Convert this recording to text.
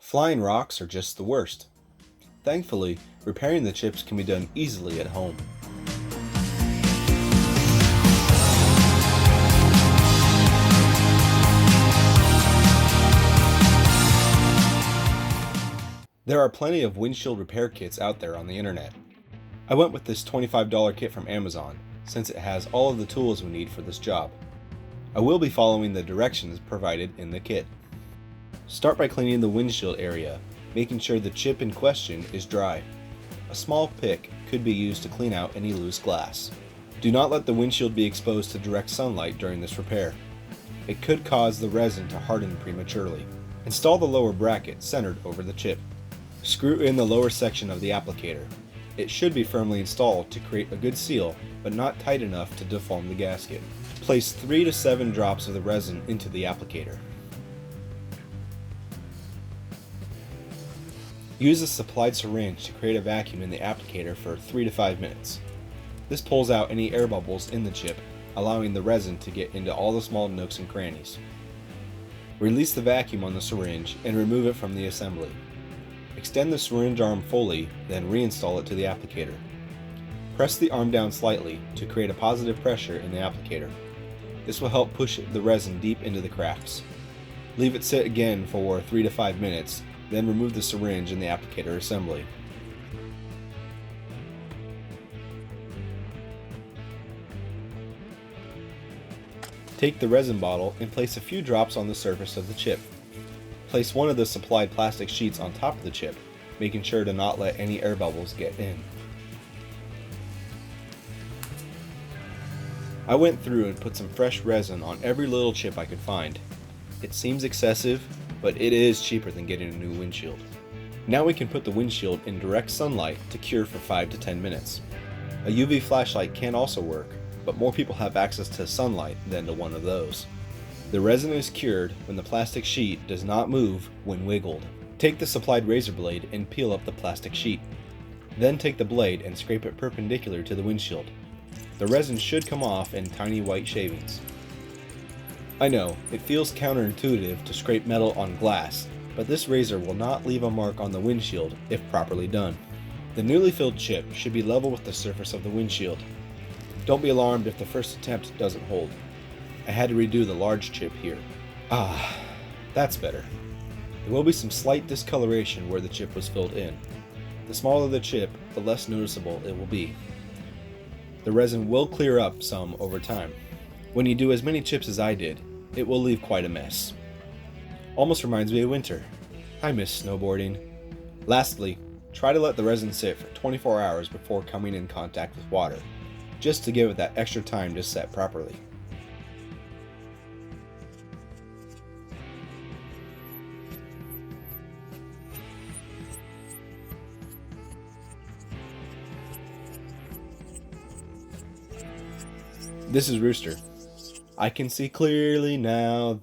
Flying rocks are just the worst. Thankfully, repairing the chips can be done easily at home. There are plenty of windshield repair kits out there on the internet. I went with this $25 kit from Amazon, since it has all of the tools we need for this job. I will be following the directions provided in the kit. Start by cleaning the windshield area, making sure the chip in question is dry. A small pick could be used to clean out any loose glass. Do not let the windshield be exposed to direct sunlight during this repair. It could cause the resin to harden prematurely. Install the lower bracket centered over the chip. Screw in the lower section of the applicator. It should be firmly installed to create a good seal, but not tight enough to deform the gasket. Place 3 to 7 drops of the resin into the applicator. Use a supplied syringe to create a vacuum in the applicator for 3 to 5 minutes. This pulls out any air bubbles in the chip, allowing the resin to get into all the small nooks and crannies. Release the vacuum on the syringe and remove it from the assembly. Extend the syringe arm fully, then reinstall it to the applicator. Press the arm down slightly to create a positive pressure in the applicator. This will help push the resin deep into the cracks. Leave it sit again for 3 to 5 minutes, then remove the syringe and the applicator assembly. Take the resin bottle and place a few drops on the surface of the chip. Place one of the supplied plastic sheets on top of the chip, making sure to not let any air bubbles get in. I went through and put some fresh resin on every little chip I could find. It seems excessive, but it is cheaper than getting a new windshield. Now we can put the windshield in direct sunlight to cure for 5 to 10 minutes. A UV flashlight can also work, but more people have access to sunlight than to one of those. The resin is cured when the plastic sheet does not move when wiggled. Take the supplied razor blade and peel up the plastic sheet. Then take the blade and scrape it perpendicular to the windshield. The resin should come off in tiny white shavings. I know, it feels counterintuitive to scrape metal on glass, but this razor will not leave a mark on the windshield if properly done. The newly filled chip should be level with the surface of the windshield. Don't be alarmed if the first attempt doesn't hold. I had to redo the large chip here. That's better. There will be some slight discoloration where the chip was filled in. The smaller the chip, the less noticeable it will be. The resin will clear up some over time. When you do as many chips as I did, it will leave quite a mess. Almost reminds me of winter. I miss snowboarding. Lastly, try to let the resin sit for 24 hours before coming in contact with water, just to give it that extra time to set properly. This is Rooster. I can see clearly now.